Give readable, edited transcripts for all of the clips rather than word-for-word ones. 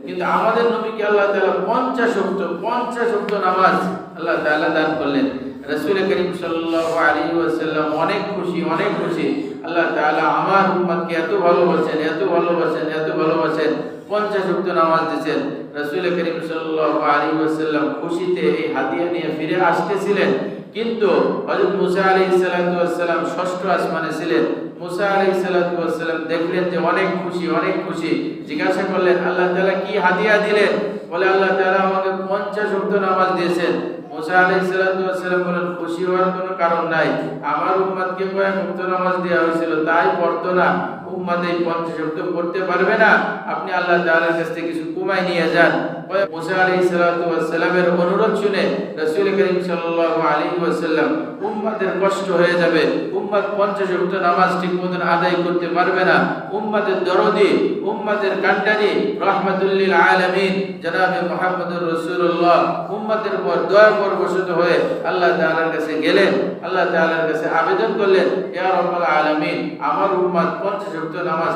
কিন্তু আমাদের নবীকে আল্লাহ তাআলা 50 ওয়াক্ত নামাজ আল্লাহ তাআলা দান করলেন। রাসূল করিম সাল্লাল্লাহু আলাইহি ওয়াসাল্লাম অনেক খুশি আল্লাহ তাআলা আমার উম্মতকে এত ভালোবাসেন 50 ওয়াক্ত নামাজ দিয়েছেন। রাসূল করিম সাল্লাল্লাহু আলাইহি ওয়াসাল্লাম খুশিতে এই হাদিয়া নিয়ে ফিরে আসতেছিলেন, কিন্তু হযরত মুসা আলাইহিস সালাতু ওয়াস সালাম ষষ্ঠ আসমানে ছিলেন। মুসা আলাইহিস সালাতু ওয়াস সালাম দেখলেন যে অনেক খুশি, জিজ্ঞাসা করলেন আল্লাহ তাআলা কি হাদিয়া দিলেন? বলে আল্লাহ তাআলা আমাকে 50 ওয়াক্ত নামাজ দিয়েছেন। মুসা আলাইহিস সালাতু ওয়াস সালাম বলেন খুশি হওয়ার কোনো কারণ নাই, আমার উম্মতকে কয়েক ওয়াক্ত নামাজ দেওয়া হয়েছিল তাই পড়তো না, উম্মত এই 50 ওয়াক্ত পড়তে পারবে না, আপনি আল্লাহ তাআলার কাছ থেকে কিছু কমাই নিয়ে যান। মুসা আলাইহিস সালাতু ওয়াস সালামের অনুরোধ শুনে রাসূল করিম সাল্লাল্লাহু আলাইহি ওয়াসাল্লাম উম্মতের কষ্ট হয়ে যাবে, উম্মত 50 ওয়াক্ত নামাজ ঠিকমতো আদায় করতে পারবে না, উম্মতের দরদি, উম্মতের কান্ডারি রাহমাতুল লিল আলামিন জনাবে মুহাম্মদুর রাসূলুল্লাহ উম্মতের উপর দয়া পরবশত হয়ে আল্লাহ তাআলার কাছে গেলেন, আল্লাহ তাআলার কাছে আবেদন করলেন, ইয়া রাব্বুল আলামিন আমার উম্মত 50 ওয়াক্ত নামাজ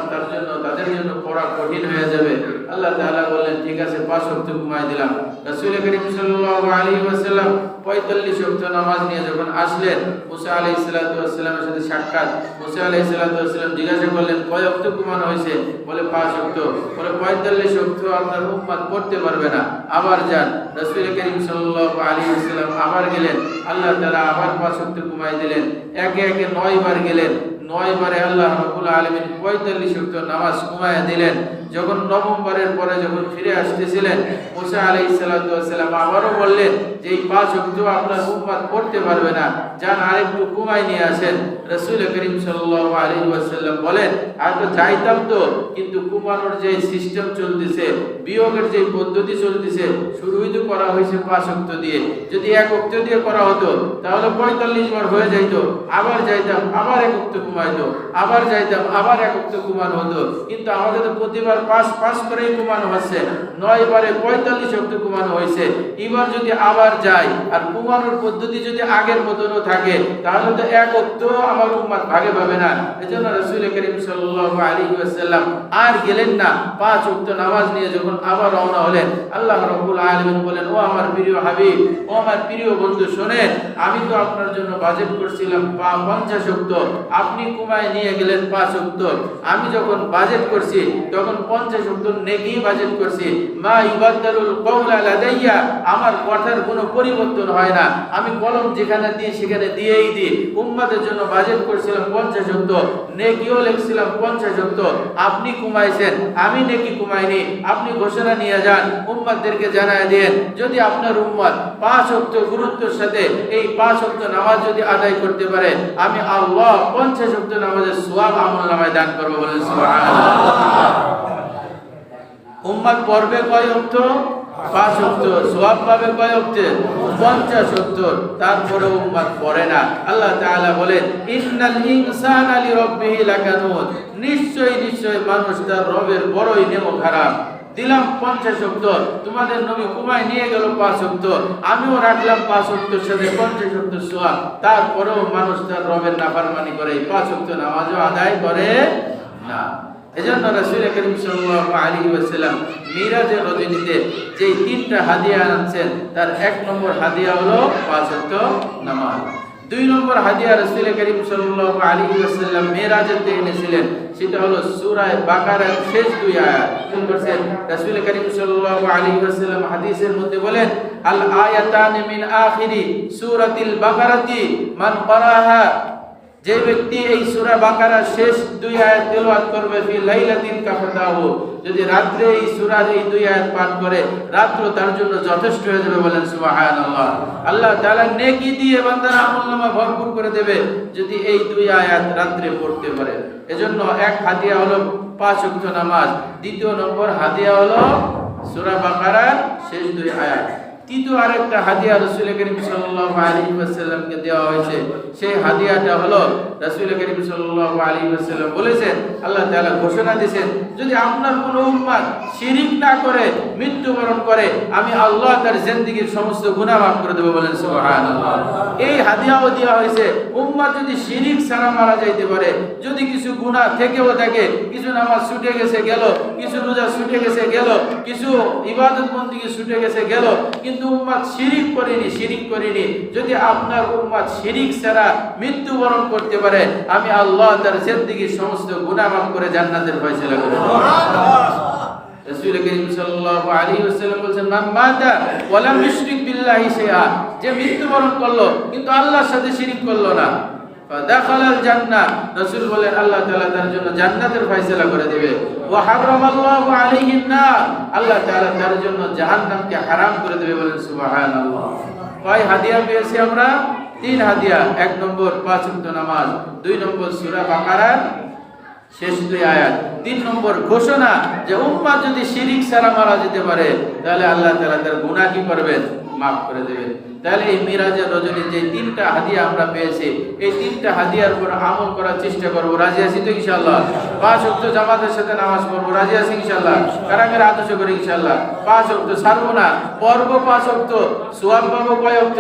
তাদের জন্য পড়া কঠিন হয়ে যাবে। আল্লাহ তাআলা বললেন ঠিক আছে 5 ওয়াক্ত কমাই দিলাম। রাসূল করিম সাল্লাল্লাহু আলাইহি ওয়াসাল্লাম 45 ওয়াক্ত নামাজ নিয়ে যখন আসলেন মুসা আলাইহিস সালাতু ওয়াস সালামের সাথে সাক্ষাৎ, মুসা আলাইহিস সালাতু ওয়াস সালাম জিজ্ঞাসা করলেন কয় ওয়াক্ত কমানো হয়েছে? বলে 5 ওয়াক্ত। বলে 45 ওয়াক্ত আপনার উম্মত পড়তে পারবে না, আবার যান। রাসূল করিম সাল্লাল্লাহু আলাইহি ওয়াসাল্লাম আবার গেলেন, আল্লাহ তাআলা আবার 5 ওয়াক্ত কমাই দিলেন। একে 9 বার গেলেন, 9 বারে আল্লাহ রাব্বুল আলামিন 45 ওয়াক্ত নামাজ কমায়া দিলেন। যখন নভেম্বরের পরে যখন ফিরে আসতেছিলেন মুসা আলাইহিস সালাতু ওয়াস সালাম আবারও বললেন যে এই 5 ওয়াক্ত আপনার উম্মত পড়তে পারবে না, যান আরেকটু কমাই নিয়ে আসেন। রাসূল করিম সাল্লাল্লাহু আলাইহি ওয়াসাল্লাম বলেন আর তো যাইতাম তো, কিন্তু কমানোর যে সিস্টেম চলতেছে, বিয়োগের যে পদ্ধতি চলতেছে, শুরুই তো করা হয়েছে 5 ওয়াক্ত দিয়ে, যদি 1 ওয়াক্ত দিয়ে করা হতো তাহলে 45 বার হয়ে যাইতো, আবার যাইতাম আবার 1 ওয়াক্ত কমাইতো, আবার যাইতাম আবার 1 ওয়াক্ত কমানো হতো। কিন্তু আমাদের তো প্রতিবার 5 করেই কমানো হচ্ছে, 9 বারে 45 ওয়াক্ত কমানো হয়েছে। এবার যদি আবার যাই আর কমানোর পদ্ধতি যদি আগের মতনও থাকে তাহলে তো 1 ওয়াক্ত আমার উম্মত ভাগে পাবে না। এজন্য রাসূল করিম সাল্লাল্লাহু আলাইহি ওয়াসাল্লাম আর গেলেন না, 5 ওয়াক্ত নামাজ নিয়ে যখন আবার রওনা হলেন, আল্লাহ রাব্বুল আলামিন বলেন ও আমার প্রিয় হাবিব, ও আমার প্রিয় বন্ধু শোনেন, আমি তো আপনার জন্য বাজেট করছিলাম 50 ওয়াক্ত, আপনি কমায় নিয়ে গেলেন 5 ওয়াক্ত। আমি যখন বাজেট করছি তখন 50 ওয়াক্ত নেকি বাজেট করছি। মা ইবাদদারুল কওলা লাদাইয়া, আমার কথার কোনো পরিবর্তন হয় না, আমি কলম যেখানে দিই সেখানে দিয়েই দিই। উম্মতের জন্য বাজেট করছিলাম 50 ওয়াক্ত, নেকিও লিখছিলাম 50 ওয়াক্ত, আপনি কমাইছেন, আমি নেকি কমাইনি। আপনি ঘোষণা নিয়ে যান, উম্মতদেরকে জানায় দেন, যদি আপনার উম্মত 5 ওয়াক্ত গুরুত্বের সাথে এই 5 ওয়াক্ত নামাজ যদি আদায় করতে পারে, আমি আল্লাহ 50 ওয়াক্ত নামাজের সওয়াব আমলনামায় দান করব। বলেন সুবহানাল্লাহ। উম্মত পড়বে কয় ওয়াক্ত? 5 ওয়াক্ত। সওয়াব পাবে কয় ওয়াক্ত? 50 ওয়াক্ত। তারপরে উম্মত পড়ে না। আল্লাহ তাআলা বলেন ইন্নাল ইনসানা লিরাব্বিহি লাকানুত, নিশ্চয় মানুষ তার রবের বড়ই নেমো খারাপ। দিলাম 50 ওয়াক্ত, তোমাদের নবী কমায় নিয়ে গেল 5 ওয়াক্ত, আমিও রাখলাম 5 ওয়াক্তের সাথে 50 ওয়াক্ত সওয়াব, তারপরেও মানুষ তার রবের নাফরমানি করে 5 ওয়াক্ত নামাজও আদায় করে না। এজন্য রাসূল করিম সাল্লাল্লাহু আলাইহি ওয়াসাল্লাম মিরাজের রজনীতে যে 3টা হাদিয়া আনছেন, তার 1 নম্বর হাদিয়া হলো 5 ওয়াক্ত নামাজ। 2 নম্বর হাদিয়া রাসূল করিম সাল্লাল্লাহু আলাইহি ওয়াসাল্লাম মিরাজের থেকে এনেছিলেন, সেটা হলো সূরা বাকারার শেষ 2 আয়াত। বলছেন রাসূল করিম সাল্লাল্লাহু আলাইহি ওয়াসাল্লাম হাদিসের মধ্যে বলেন আল আয়াতানি মিন আখিরি সূরাতিল বাকারাতি মান ক্বারাহা, যে ব্যক্তি এই সূরা বাকারার শেষ 2 আয়াত তেলাওয়াত করবে ফি লাইলাতিন কাফাতাহু, যদি রাত্রে এই সূরার এই 2 আয়াত পাঠ করে রাত্র তার জন্য যথেষ্ট হয়ে যাবে। বলেন সুবহানাল্লাহ। আল্লাহ তাআলা নেকি দিয়ে বান্দার আমলনামা ভরপুর করে দেবে যদি এই 2 আয়াত রাত্রে পড়তে পারে। এজন্য এক হাদিয়া হলো 5 ওয়াক্ত নামাজ, দ্বিতীয় নম্বর হাদিয়া হলো সূরা বাকারার শেষ 2 আয়াত। তৃতীয় আরেকটা হাদিয়া রাসূল করিম সাল্লাল্লাহু আলাইহি ওয়াসাল্লামকে দেওয়া হয়েছে। সেই হাদিয়াটা হলো রাসূল করিম সাল্লাল্লাহু আলাইহি ওয়াসাল্লাম বলেছেন, আল্লাহ তাআলা ঘোষণা দিয়েছেন, যদি আপনার কোনো উম্মত শিরিক না করে মৃত্যুবরণ করে, আমি আল্লাহ তার জিন্দেগীর সমস্ত গুনাহ মাফ করে দেব। বলেন সুবহানাল্লাহ। এই হাদিয়াও দেওয়া হয়েছে, উম্মত যদি শিরিক ছাড়া মারা যাইতে পারে, যদি কিছু গুনাহ থেকেও থাকে, কিছু নামাজ ছুটে গেছে গেল, কিছু রোজা ছুটে গেছে গেল, কিছু ইবাদত বন্দেগী ছুটে গেছে গেল, কিন্তু উম্মত শিরিক করেনি, যদি আপনার উম্মত শিরিক ছাড়া মৃত্যুবরণ করতে পারে, আমি আল্লাহ তার জিন্দেগীর সমস্ত গুনাহ মাফ করে জান্নাতের ফয়সালা করে দেব। রাসূল করিম সাল্লাল্লাহু আলাইহি ওয়াসাল্লাম বলেন, মান মাতা ওয়া লাম ইউশরিক বিল্লাহি শাইআ, যে মৃত্যুবরণ করলো কিন্তু আল্লাহর সাথে শিরিক করলো না, ফাদাখালাল জান্নাহ, রাসূল বলেন আল্লাহ তাআলা তার জন্য জান্নাতের ফয়সালা করে দিবে। ওয়া হারামাল্লাহু আলাইহিন নার, আল্লাহ তাআলা তার জন্য জাহান্নামকে হারাম করে দেবে। বলেন সুবহানাল্লাহ। কয় হাদিয়া পেয়েছি আমরা? 3 হাদিয়া। 1 নম্বর 5 ওয়াক্ত নামাজ, 2 নম্বর সূরা বাকারার শেষ 2 আয়াত, 3 নম্বর ঘোষণা যে উম্মত যদি শিরিক ছাড়া মারা যেতে পারে, তাহলে আল্লাহ তাআলা তার গুনাহ কি করবেন? মাফ করে দেবেন। তাহলে এই মিরাজের রজনী যে 3টা হাদিয়া আমরা পেয়েছি, এই 3টা হাদিয়ার উপর আমল করার চেষ্টা করব। রাজি আছি তো ইনশাআল্লাহ? 5 ওয়াক্ত জামাতের সাথে নামাজ পড়ব। রাজি আছি ইনশাআল্লাহ? কারাগারে আদর্শ করে ইনশাআল্লাহ 5 ওয়াক্ত ছাড়বো না। পড়ব 5 ওয়াক্ত, সওয়াব পাবো কয় ওয়াক্ত?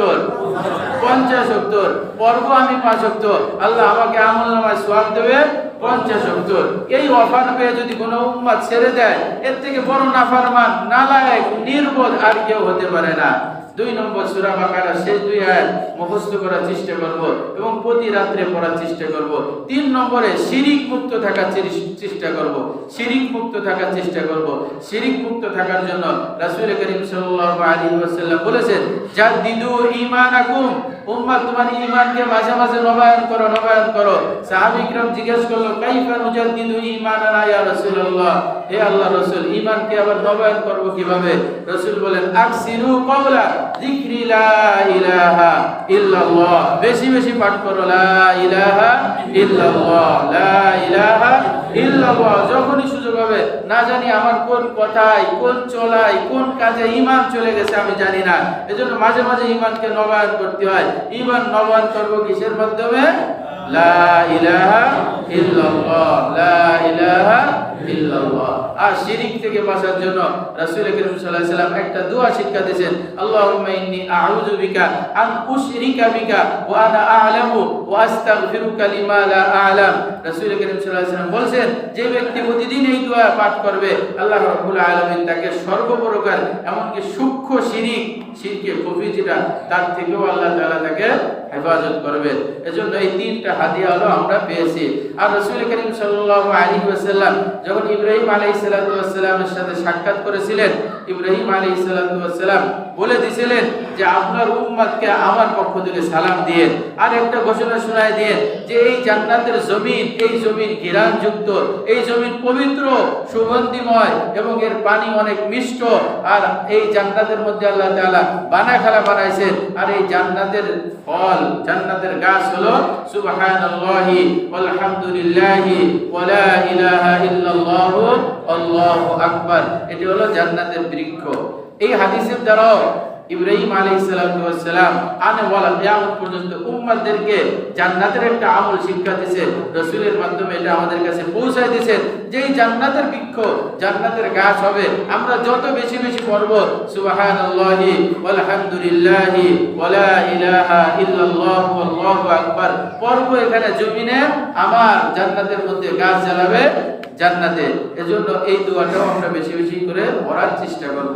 50 ওয়াক্ত। পড়ব আমি 5 ওয়াক্ত, আল্লাহ আমাকে আমলনামায় সওয়াব দেবে 50 ওয়াক্ত। এই অফার পেয়ে যদি কোনো উম্মত ছেড়ে দেয়, এর থেকে বড় নাফরমান, নালায়েক, নির্বোধ আর কেউ হতে পারে না। 2 নম্বর সূরা বাকারার শেষ 2 আয়াত মুখস্থ করার চেষ্টা করব এবং প্রতি রাতে পড়ার চেষ্টা করব। 3 নম্বরে শিরিক মুক্ত থাকার চেষ্টা করব। শিরিক মুক্ত থাকার জন্য রাসূল করিম সাল্লাল্লাহু আলাইহি ওয়াসাল্লাম বলেছেন, জাদ্দিদু ঈমানাকুম, উম্মত তোমার ঈমানকে মাঝে মাঝে নবায়ন করো। সাহাবী কিরাম জিজ্ঞেস করলো, কাইফা নুজাদ্দিদু ঈমানানা ইয়া রাসূলুল্লাহ, হে আল্লাহর রাসূল, ঈমানকে আবার নবায়ন করব কিভাবে? রাসূল বলেন, আকসিরু কওলা যিকরি লা ইলাহা ইল্লাল্লাহ, বেশি বেশি পাঠ করো লা ইলাহা ইল্লাল্লাহ, লা ইলাহা ইল্লাল্লাহ। যখনই সুযোগ হবে, না জানি আমার কোন কথায়, কোন চলায়, কোন কাজে ঈমান চলে গেছে আমি জানি না, এজন্য মাঝে মাঝে ঈমানকে নবায়ন করতে হয়। ঈমান নবায়ন করব কিসের মাধ্যমে? লা ইলাহা ইল্লাল্লাহ, লা ইলাহা ইল্লাল্লাহ। আর শিরিক থেকে বাঁচার জন্য রাসূল করিম সাল্লাল্লাহু আলাইহি ওয়াসাল্লাম একটা দোয়া শিক্ষা দিয়েছেন, আল্লাহুম্মা ইন্নী আউযু বিকা আন উশরিকা বিকা ওয়া আনা আ'লামু ওয়া আস্তাগফিরুকা লিমা লা আ'লাম। রাসূল করিম সাল্লাল্লাহু আলাইহি ওয়াসাল্লাম বলেন, যে ব্যক্তি প্রতিদিন এই দোয়া পাঠ করবে, আল্লাহ রাব্বুল আলামিন তাকে সর্বপ্রকার, এমনকি সূক্ষ্ম শিরকে খফি যেটা, তার থেকেও আল্লাহ তাআলা তাকে হেফাজত করবেন। এজন্য এই 3টা হাদিয়া হলো আমরা পেয়েছি। আর রাসূল করিম সাল্লাল্লাহু আলাইহি ওয়াসাল্লাম যখন ইব্রাহিম আলাইহিস সালাতু ওয়াস সালামের সাথে সাক্ষাৎ করেছিলেন, ইব্রাহিম আলাইহিস সালাতু ওয়াস সালাম বলে দিয়েছিলেন যে আপনার উম্মতকে আমার পক্ষ থেকে সালাম দিয়েন, আর একটা ঘোষণা শোনায় দিয়েন যে এই জান্নাতের জমিন, এই জমিন ঘিরানযুক্ত, এই জমিন পবিত্র, সুগন্ধিময় এবং এর পানি অনেক মিষ্ট। আর এই জান্নাতের মধ্যে আল্লাহ তাআলা বানাখালা বানাইছেন, আর এই জান্নাতের ফল, জান্নাতের গাছ হলো সুবহানাল্লাহি ওয়ালহামদুলিল্লাহি ওয়া লা ইলাহা ইল্লাল্লাহু আল্লাহু আকবার। এটি হলো জান্নাতের বৃক্ষ। এই হাদিসের দ্বারাও ইব্রাহিম আলাইহিস সালাতু ওয়াস সালাম আনে ওয়ালা কিয়ামত পর্যন্ত উম্মতদেরকে জান্নাতের একটা আমল শিক্ষা দিয়েছেন, রাসূলের মাধ্যমে এটা আমাদের কাছে পৌঁছায় দিয়েছেন যে এই জান্নাতের বৃক্ষ, জান্নাতের গাছ হবে। আমরা যত বেশি বেশি পড়ব সুবহানাল্লাহি ওয়ালহামদুলিল্লাহি ওয়া লা ইলাহা ইল্লাল্লাহু আল্লাহু আকবার পড়ব, এখানে জমিনে আমার জান্নাতের মধ্যে গাছ জ্বালাবে জান্নাতে। এজন্য এই দোয়াটাও আমরা বেশি বেশি করে পড়ার চেষ্টা করব।